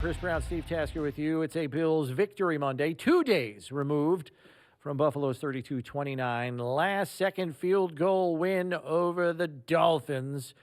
Chris Brown, Steve Tasker with you. It's a Bills victory Monday, 2 days removed from Buffalo's 32-29 last-second field goal win over the Dolphins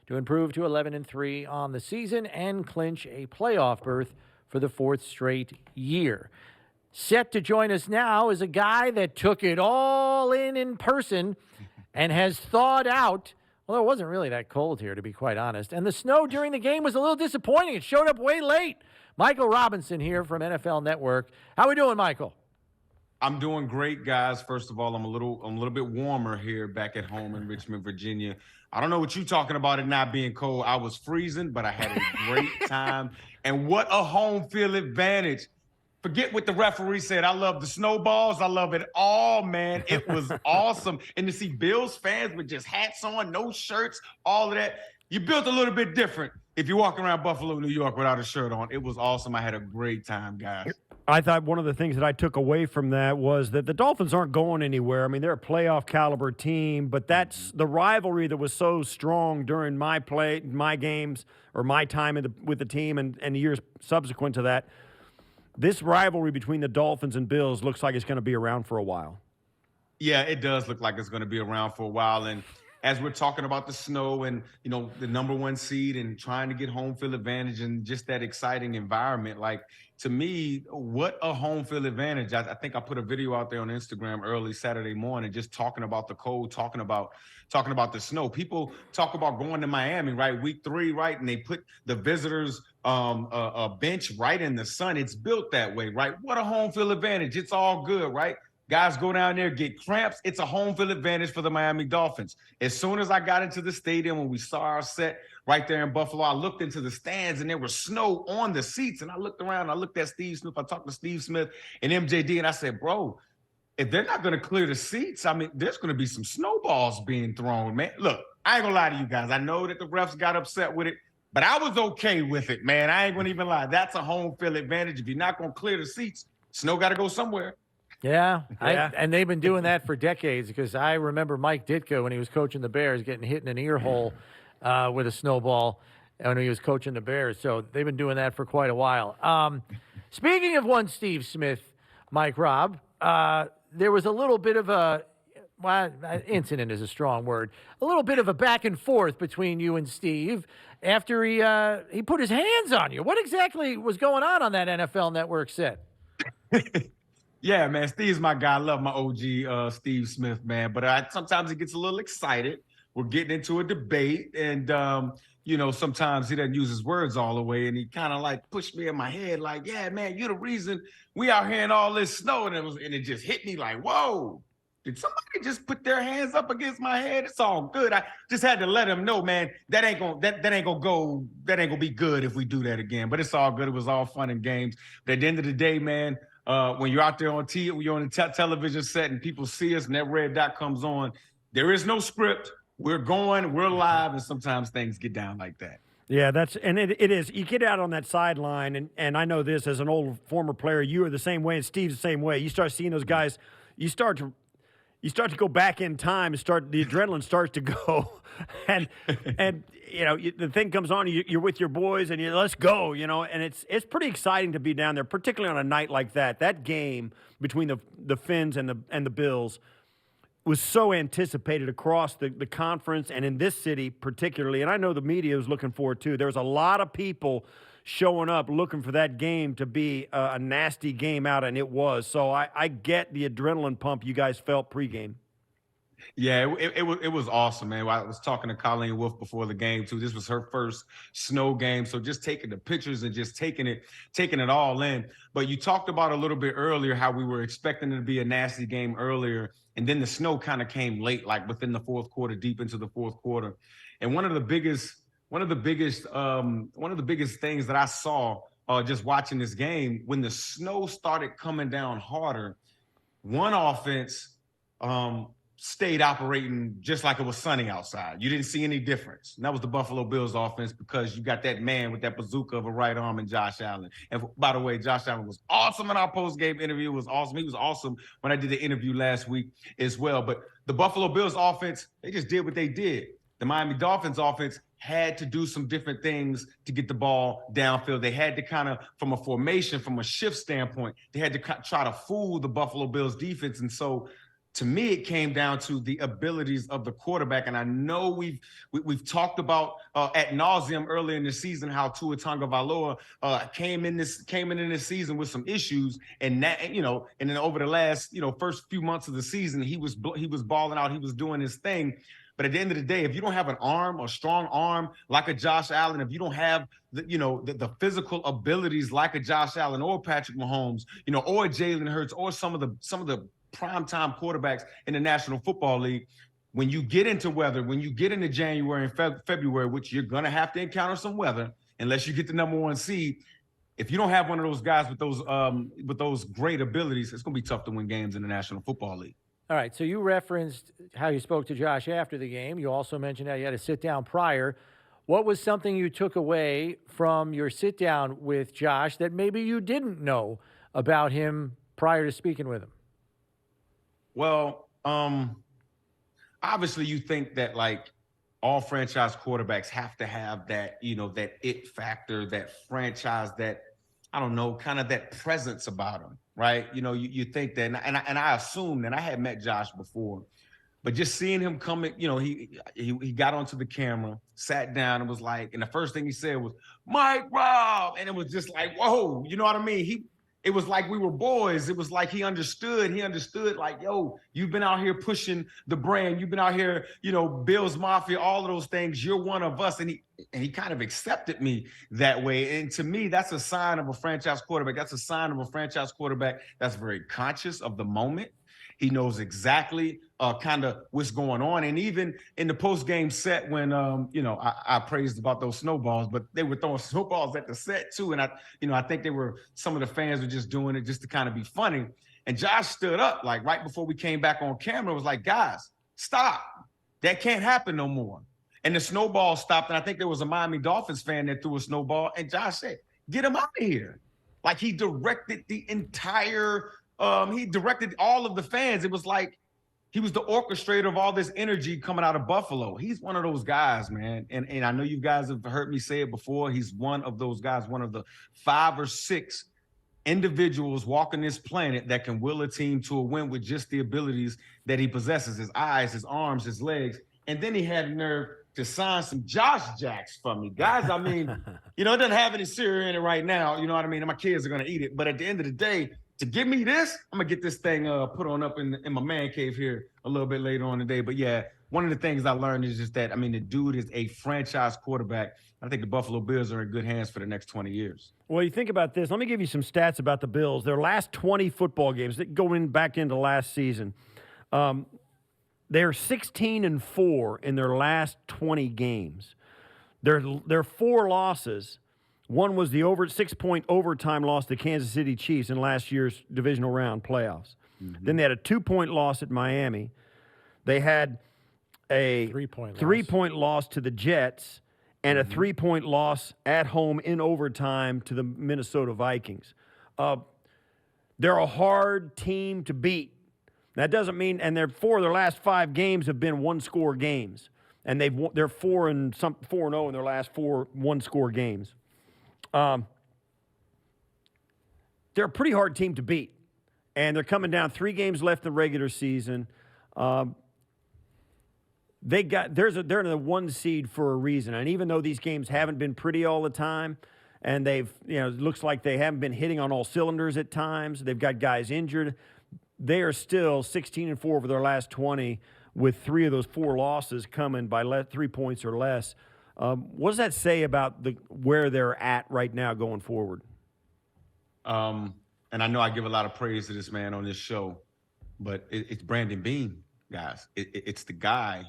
to improve to 11-3 on the season and clinch a playoff berth for the fourth straight year. Set to join us now is a guy that took it all in person and has thawed out. Well, it wasn't really that cold here, to be quite honest. And the snow during the game was a little disappointing. It showed up way late. Michael Robinson here from NFL Network. How we doing, Michael? I'm doing great, guys. First of all, I'm a little bit warmer here back at home in Richmond, Virginia. I don't know what you're talking about it not being cold. I was freezing, but I had a great time. And what a home field advantage. Forget what the referee said. I love the snowballs. I love it all, man. It was awesome. And to see Bills fans with just hats on, no shirts, all of that. You built a little bit different if you walk around Buffalo, New York without a shirt on. It was awesome. I had a great time, guys. I thought one of the things that I took away from that was that the Dolphins aren't going anywhere. I mean, they're a playoff caliber team, but that's the rivalry that was so strong during my games, or my time with the team and the years subsequent to that. This rivalry between the Dolphins and Bills looks like it's going to be around for a while. Yeah, it does look like it's going to be around for a while. And as we're talking about the snow and, the number one seed and trying to get home field advantage and just that exciting environment, like, to me, what a home field advantage. I think I put a video out there on Instagram early Saturday morning just talking about the cold, talking about the snow. People talk about going to Miami, right, week 3, right, and they put the visitors a bench right in the sun. It's built that way, right? What a home field advantage. It's all good, right? Guys go down there, get cramps. It's a home field advantage for the Miami Dolphins. As soon as I got into the stadium and we saw our set right there in Buffalo, I looked into the stands and there was snow on the seats. And I looked around, I looked at Steve Smith. I talked to Steve Smith and MJD, and I said, bro, if they're not going to clear the seats, I mean, there's going to be some snowballs being thrown, man. Look, I ain't going to lie to you guys. I know that the refs got upset with it, but I was okay with it, man. I ain't going to even lie. That's a home field advantage. If you're not going to clear the seats, snow got to go somewhere. Yeah, and they've been doing that for decades, because I remember Mike Ditka when he was coaching the Bears getting hit in an ear hole with a snowball when he was coaching the Bears. So they've been doing that for quite a while. Speaking of one Steve Smith, Mike Rob, there was a little bit of incident is a strong word, a little bit of a back and forth between you and Steve after he put his hands on you. What exactly was going on that NFL Network set? Yeah, man, Steve's my guy. I love my OG, Steve Smith, man. But sometimes he gets a little excited. We're getting into a debate, and sometimes he doesn't use his words all the way, and he kind of like pushed me in my head, like, "Yeah, man, you're the reason we out here in all this snow." And it just hit me like, "Whoa, did somebody just put their hands up against my head?" It's all good. I just had to let him know, man, that ain't gonna be good if we do that again. But it's all good. It was all fun and games. But at the end of the day, man. When you're out there on when you're on the television set and people see us and that red dot comes on, there is no script. We're live, and sometimes things get down like that. Yeah, it is. You get out on that sideline, and I know this as an old former player, you are the same way, and Steve's the same way. You start seeing those guys, you start to go back in time, the adrenaline starts to go, and the thing comes on, you're with your boys, and let's go, and it's pretty exciting to be down there, particularly on a night like that. That game between the Finns and the Bills was so anticipated across the conference and in this city particularly, and I know the media was looking forward too. There was a lot of people showing up looking for that game to be a nasty game out, and it was. So I get the adrenaline pump you guys felt pregame. Yeah, it was awesome, man. I was talking to Colleen Wolfe before the game too. This was her first snow game, so just taking the pictures and just taking it all in. But you talked about a little bit earlier how we were expecting it to be a nasty game earlier, and then the snow kind of came late, like within the fourth quarter, deep into the fourth quarter. And one of the biggest things that I saw just watching this game, when the snow started coming down harder, one offense stayed operating just like it was sunny outside. You didn't see any difference. And that was the Buffalo Bills offense, because you got that man with that bazooka of a right arm in Josh Allen. And by the way, Josh Allen was awesome in our post-game interview. It was awesome. He was awesome when I did the interview last week as well. But the Buffalo Bills offense, they just did what they did. The Miami Dolphins offense had to do some different things to get the ball downfield. They had to kind of, from a formation, from a shift standpoint, they had to try to fool the Buffalo Bills defense. And so to me, it came down to the abilities of the quarterback. And I know we've talked about ad nauseum earlier in the season how Tua Tagovailoa came in this season with some issues, and that, and then over the last first few months of the season, he was balling out, he was doing his thing. But at the end of the day, if you don't have an arm, a strong arm like a Josh Allen, if you don't have the physical abilities like a Josh Allen or Patrick Mahomes, or Jalen Hurts, or some of the primetime quarterbacks in the National Football League, when you get into weather, when you get into January and February, which you're going to have to encounter some weather unless you get the number 1 seed, if you don't have one of those guys with those great abilities, it's going to be tough to win games in the National Football League. All right, so you referenced how you spoke to Josh after the game. You also mentioned how you had a sit-down prior. What was something you took away from your sit-down with Josh that maybe you didn't know about him prior to speaking with him? Well, obviously you think that like all franchise quarterbacks have to have that, that it factor, that franchise, that, I don't know, kind of that presence about them, right? You think that, and I assumed, and I had met Josh before, but just seeing him come, he got onto the camera, sat down, and was like, and the first thing he said was, "Mike Rob," and it was just like, whoa, you know what I mean? It was like we were boys. It was like he understood like, yo, you've been out here pushing the brand. You've been out here, Bills Mafia, all of those things. You're one of us. And he kind of accepted me that way. And to me, that's a sign of a franchise quarterback. That's a sign of a franchise quarterback that's very conscious of the moment. He knows exactly kind of what's going on. And even in the post-game set when, I praised about those snowballs, but they were throwing snowballs at the set too. And I think some of the fans were just doing it just to kind of be funny. And Josh stood up like right before we came back on camera, was like, "Guys, stop. That can't happen no more." And the snowball stopped. And I think there was a Miami Dolphins fan that threw a snowball. And Josh said, "Get him out of here." Like he directed the entire he directed all of the fans. It was like he was the orchestrator of all this energy coming out of Buffalo. He's one of those guys, man. And I know you guys have heard me say it before. He's one of those guys, one of the 5 or 6 individuals walking this planet that can will a team to a win with just the abilities that he possesses, his eyes, his arms, his legs. And then he had the nerve to sign some Josh Jacks for me. Guys, I mean, it doesn't have any cereal in it right now. You know what I mean? And my kids are going to eat it. But at the end of the day, to give me this, I'm going to get this thing put on up in my man cave here a little bit later on today. But yeah, one of the things I learned is just that, the dude is a franchise quarterback. I think the Buffalo Bills are in good hands for the next 20 years. Well, you think about this. Let me give you some stats about the Bills. Their last 20 football games, going back into last season, they're 16-4 in their last 20 games. Their 4 losses. One was the 6-point overtime loss to Kansas City Chiefs in last year's divisional round playoffs. Mm-hmm. Then they had a 2-point loss at Miami. They had a 3-point loss to the Jets and a 3-point loss at home in overtime to the Minnesota Vikings. They're a hard team to beat. That doesn't mean, and their last 5 games have been 1-score games, and they're 4-0 in their last 4 1-score games. They're a pretty hard team to beat, and they're coming down 3 games left in the regular season. They're in the 1 seed for a reason, and even though these games haven't been pretty all the time, and it looks like they haven't been hitting on all cylinders at times, they've got guys injured, they are still 16-4 over their last 20, with 3 of those 4 losses coming by 3 points or less. What does that say about where they're at right now going forward? And I know I give a lot of praise to this man on this show, but it's Brandon Beane, guys. It's the guy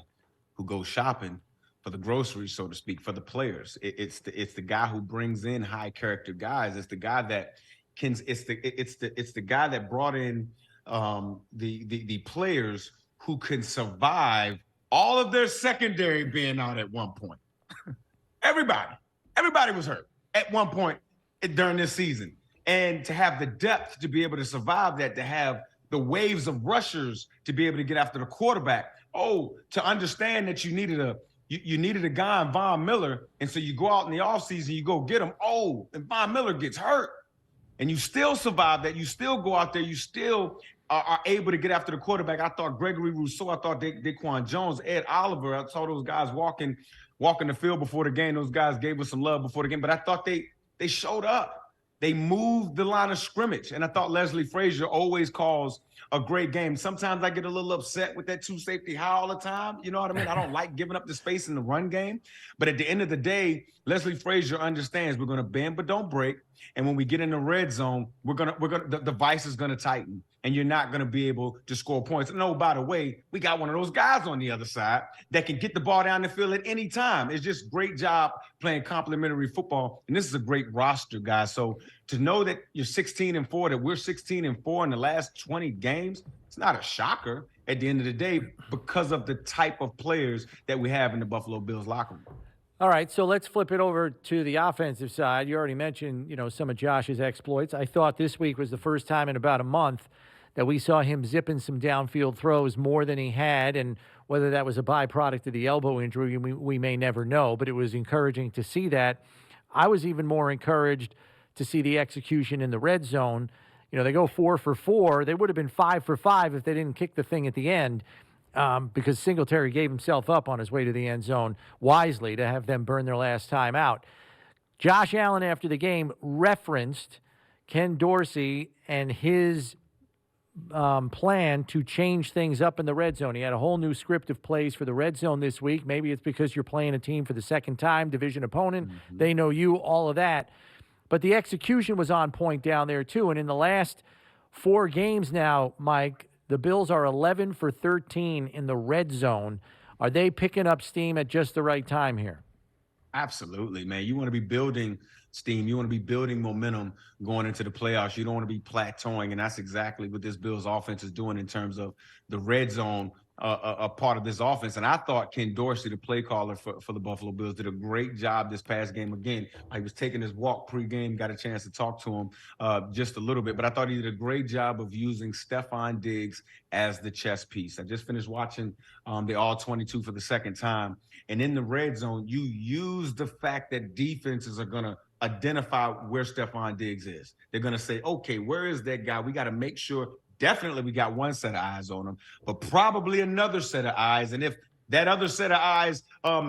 who goes shopping for the groceries, so to speak, for the players. It's the guy who brings in high character guys. It's the guy that it's the guy that brought in the players who can survive all of their secondary being out at one point. Everybody was hurt at one point during this season. And to have the depth to be able to survive that, to have the waves of rushers to be able to get after the quarterback. To understand that you needed you needed a guy in Von Miller, and so you go out in the offseason, you go get him. Oh, and Von Miller gets hurt. And you still survive that. You still go out there. You still are able to get after the quarterback. I thought Gregory Rousseau. I thought Daquan Jones, Ed Oliver. I saw those guys walking the field before the game. Those guys gave us some love before the game. But I thought they showed up. They moved the line of scrimmage. And I thought Leslie Frazier always calls a great game. Sometimes I get a little upset with that two safety high all the time. You know what I mean? I don't like giving up the space in the run game. But at the end of the day, Leslie Frazier understands we're going to bend but don't break. And when we get in the red zone, the vice is going to tighten, and you're not going to be able to score points. And oh, by the way, we got one of those guys on the other side that can get the ball down the field at any time. It's just great job playing complementary football. And this is a great roster, guys. So to know that you're 16-4, that we're 16-4 in the last 20 games, it's not a shocker at the end of the day because of the type of players that we have in the Buffalo Bills locker room. All right, so let's flip it over to the offensive side. You already mentioned, some of Josh's exploits. I thought this week was the first time in about a month that we saw him zipping some downfield throws more than he had, and whether that was a byproduct of the elbow injury, we may never know, but it was encouraging to see that. I was even more encouraged to see the execution in the red zone. They go 4 for 4. They would have been 5 for 5 if they didn't kick the thing at the end. Because Singletary gave himself up on his way to the end zone wisely to have them burn their last time out. Josh Allen, after the game, referenced Ken Dorsey and his plan to change things up in the red zone. He had a whole new script of plays for the red zone this week. Maybe it's because you're playing a team for the second time, division opponent. Mm-hmm. They know you, all of that. But the execution was on point down there, too. And in the last 4 games now, Mike, the Bills are 11 for 13 in the red zone. Are they picking up steam at just the right time here? Absolutely, man. You want to be building steam. You want to be building momentum going into the playoffs. You don't want to be plateauing, and that's exactly what this Bills offense is doing in terms of the red zone, a part of this offense. And I thought Ken Dorsey, the play caller for the Buffalo Bills, did a great job this past game. Again, he was taking his walk pregame, got a chance to talk to him just a little bit. But I thought he did a great job of using Stephon Diggs as the chess piece. I just finished watching the All-22 for the second time. And in the red zone, you use the fact that defenses are going to identify where Stephon Diggs is. They're going to say, okay, where is that guy? We got to make sure. Definitely we got one set of eyes on him, but probably another set of eyes. And if that other set of eyes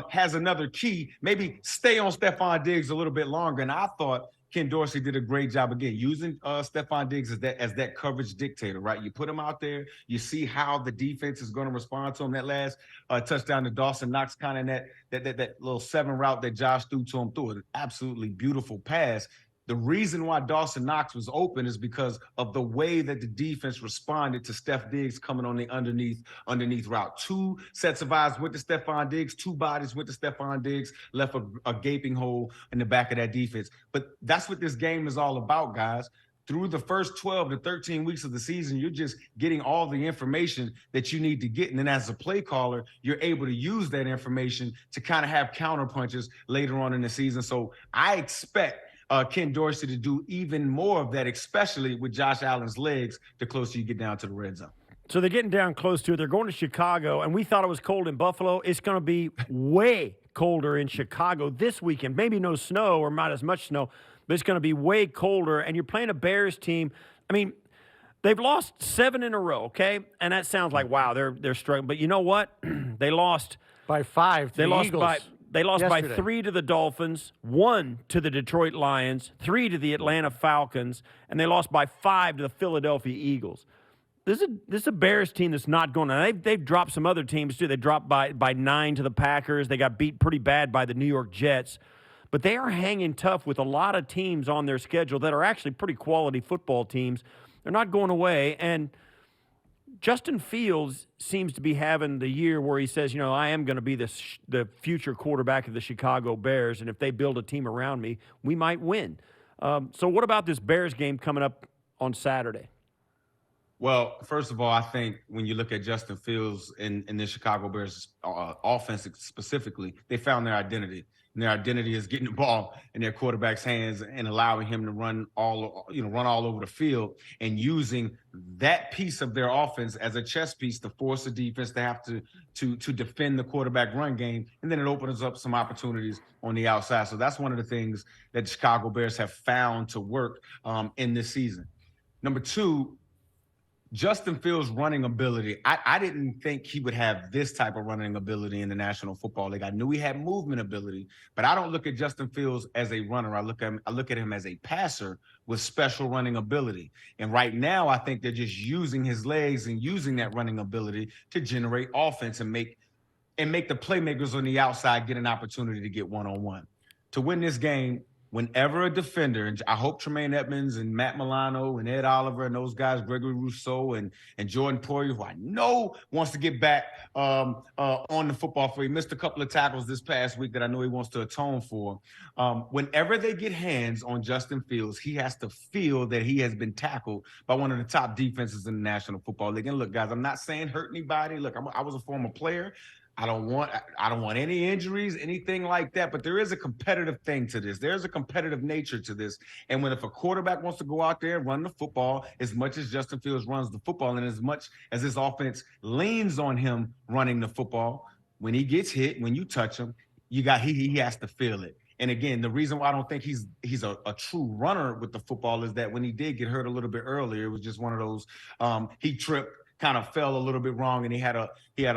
has another key, maybe stay on Stephon Diggs a little bit longer. And I thought Ken Dorsey did a great job, again, using Stephon Diggs as that coverage dictator, right? You put him out there, you see how the defense is going to respond to him. That last touchdown to Dawson Knox, kind of that little 7 route that Josh threw to him, through an absolutely beautiful pass. The reason why Dawson Knox was open is because of the way that the defense responded to Steph Diggs coming on the underneath route. 2 sets of eyes went to Stephon Diggs, 2 bodies went to Stephon Diggs, left a gaping hole in the back of that defense. But that's what this game is all about, guys. Through the first 12 to 13 weeks of the season, you're just getting all the information that you need to get. And then as a play caller, you're able to use that information to kind of have counter punches later on in the season. So I expect Ken Dorsey to do even more of that, especially with Josh Allen's legs, the closer you get down to the red zone. So they're getting down close to it. They're going to Chicago, and we thought it was cold in Buffalo. It's going to be way colder in Chicago this weekend. Maybe no snow or not as much snow, but it's going to be way colder. And you're playing a Bears team. I mean, they've lost 7 in a row, okay? And that sounds like, wow, they're struggling. But you know what? They lost by 5 to the Eagles. They lost yesterday by 3 to the Dolphins, 1 to the Detroit Lions, 3 to the Atlanta Falcons, and they lost by 5 to the Philadelphia Eagles. This is a Bears team that's not going to. They've dropped some other teams too. They dropped by 9 to the Packers. They got beat pretty bad by the New York Jets. But they are hanging tough with a lot of teams on their schedule that are actually pretty quality football teams. They're not going away, and Justin Fields seems to be having the year where he says, I am going to be the future quarterback of the Chicago Bears, and if they build a team around me, we might win. So what about this Bears game coming up on Saturday? Well, first of all, I think when you look at Justin Fields and the Chicago Bears offense specifically, they found their identity. And their identity is getting the ball in their quarterback's hands and allowing him to run all over the field and using that piece of their offense as a chess piece to force the defense to have to defend the quarterback run game. And then it opens up some opportunities on the outside. So that's one of the things that the Chicago Bears have found to work in this season. Number two, Justin Fields' running ability. I didn't think he would have this type of running ability in the National Football League. I knew he had movement ability, but I don't look at Justin Fields as a runner. I look at him as a passer with special running ability. And right now, I think they're just using his legs and using that running ability to generate offense and make the playmakers on the outside get an opportunity to get one-on-one. To win this game, whenever a defender, and I hope Tremaine Edmonds and Matt Milano and Ed Oliver and those guys, Gregory Rousseau and Jordan Poyer, who I know wants to get back on the football field. He missed a couple of tackles this past week that I know he wants to atone for. Whenever they get hands on Justin Fields, he has to feel that he has been tackled by one of the top defenses in the National Football League. And look, guys, I'm not saying hurt anybody. Look, I was a former player. I don't want any injuries, anything like that. But there is a competitive thing to this. There's a competitive nature to this. And if a quarterback wants to go out there and run the football, as much as Justin Fields runs the football, and as much as his offense leans on him running the football, when he gets hit, when you touch him, he has to feel it. And again, the reason why I don't think he's a true runner with the football is that when he did get hurt a little bit earlier, it was just one of those he tripped, kind of fell a little bit wrong, and he had a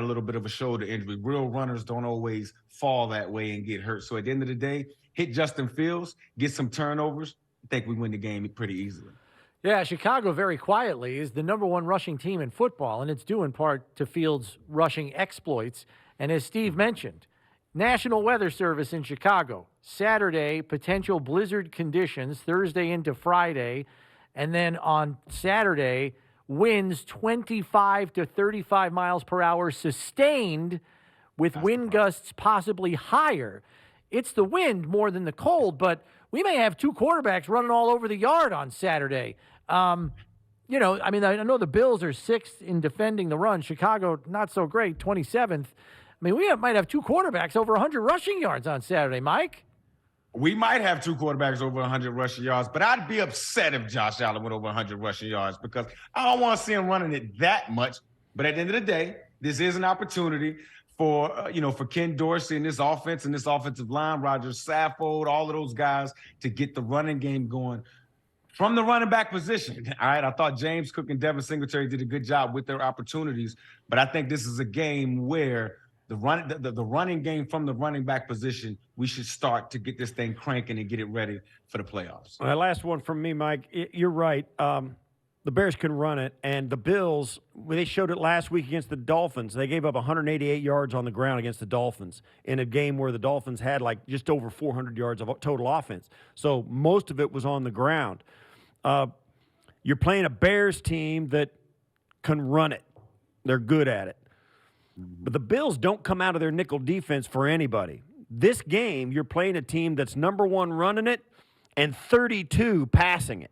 little bit of a shoulder injury. Real runners don't always fall that way and get hurt. So at the end of the day, hit Justin Fields, get some turnovers. I think we win the game pretty easily. Yeah, Chicago very quietly is the number one rushing team in football, and it's due in part to Fields' rushing exploits. And as Steve mentioned, National Weather Service in Chicago, Saturday, potential blizzard conditions, Thursday into Friday, and then on Saturday, winds 25 to 35 miles per hour sustained with wind gusts possibly higher. It's the wind more than the cold, but we may have two quarterbacks running all over the yard on Saturday. I know the Bills are 6th in defending the run. Chicago, not so great, 27th. We might have two quarterbacks over 100 rushing yards on Saturday, Mike. We might have two quarterbacks over 100 rushing yards, but I'd be upset if Josh Allen went over 100 rushing yards because I don't want to see him running it that much. But at the end of the day, this is an opportunity for Ken Dorsey and this offense and this offensive line, Roger Saffold, all of those guys to get the running game going from the running back position. All right, I thought James Cook and Devin Singletary did a good job with their opportunities, but I think this is a game where the running game from the running back position, we should start to get this thing cranking and get it ready for the playoffs. Last one from me, Mike. You're right. The Bears can run it, and the Bills, they showed it last week against the Dolphins. They gave up 188 yards on the ground against the Dolphins in a game where the Dolphins had like just over 400 yards of total offense. So most of it was on the ground. You're playing a Bears team that can run it. They're good at it. But the Bills don't come out of their nickel defense for anybody. This game, you're playing a team that's number 1 running it and 32 passing it.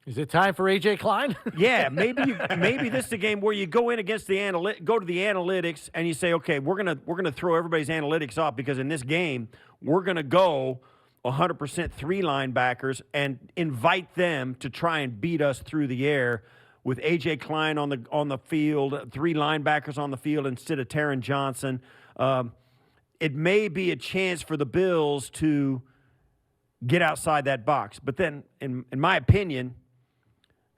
Is it time for A.J. Klein? Yeah, maybe this is a game where you go in against go to the analytics and you say, okay, we're gonna throw everybody's analytics off because in this game we're gonna go 100% 3 linebackers and invite them to try and beat us through the air. With A.J. Klein on the field, 3 linebackers on the field instead of Taron Johnson. It may be a chance for the Bills to get outside that box. But then, in my opinion,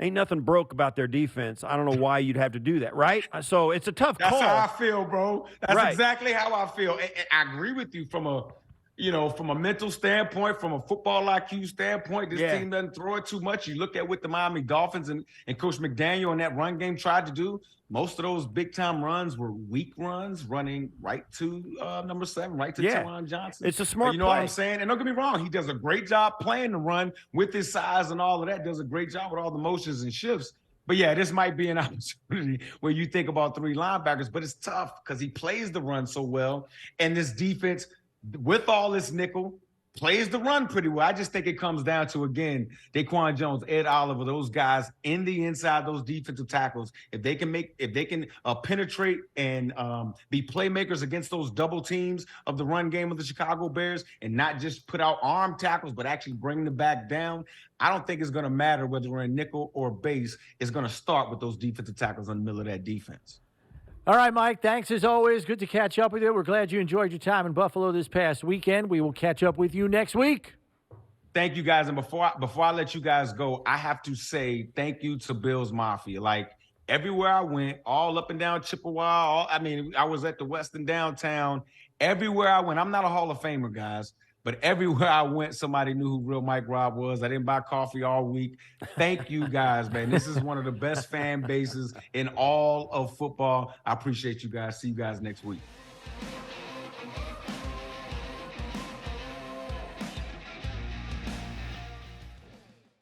ain't nothing broke about their defense. I don't know why you'd have to do that, right? So it's a tough call. That's how I feel, bro. That's exactly how I feel. And I agree with you from a mental standpoint, from a football IQ standpoint. This team doesn't throw it too much. You look at what the Miami Dolphins and Coach McDaniel and that run game tried to do. Most of those big-time runs were weak runs, running right to number 7, right to Taron Johnson. It's a smart play. What I'm saying? And don't get me wrong, he does a great job playing the run with his size and all of that. Does a great job with all the motions and shifts. But, yeah, this might be an opportunity where you think about 3 linebackers, but it's tough because he plays the run so well. And this defense – with all this nickel, plays the run pretty well. I just think it comes down to, again, Daquan Jones, Ed Oliver, those guys in the inside, those defensive tackles. If they can penetrate and be playmakers against those double teams of the run game of the Chicago Bears, and not just put out arm tackles, but actually bring the back down, I don't think it's going to matter whether we're in nickel or base. It's going to start with those defensive tackles in the middle of that defense. All right, Mike, thanks as always. Good to catch up with you. We're glad you enjoyed your time in Buffalo this past weekend. We will catch up with you next week. Thank you, guys. And before I let you guys go, I have to say thank you to Bills Mafia. Like, everywhere I went, all up and down Chippewa, I was at the Westin downtown. Everywhere I went, I'm not a Hall of Famer, guys, but everywhere I went, somebody knew who real Mike Rob was. I didn't buy coffee all week. Thank you, guys, man. This is one of the best fan bases in all of football. I appreciate you guys. See you guys next week.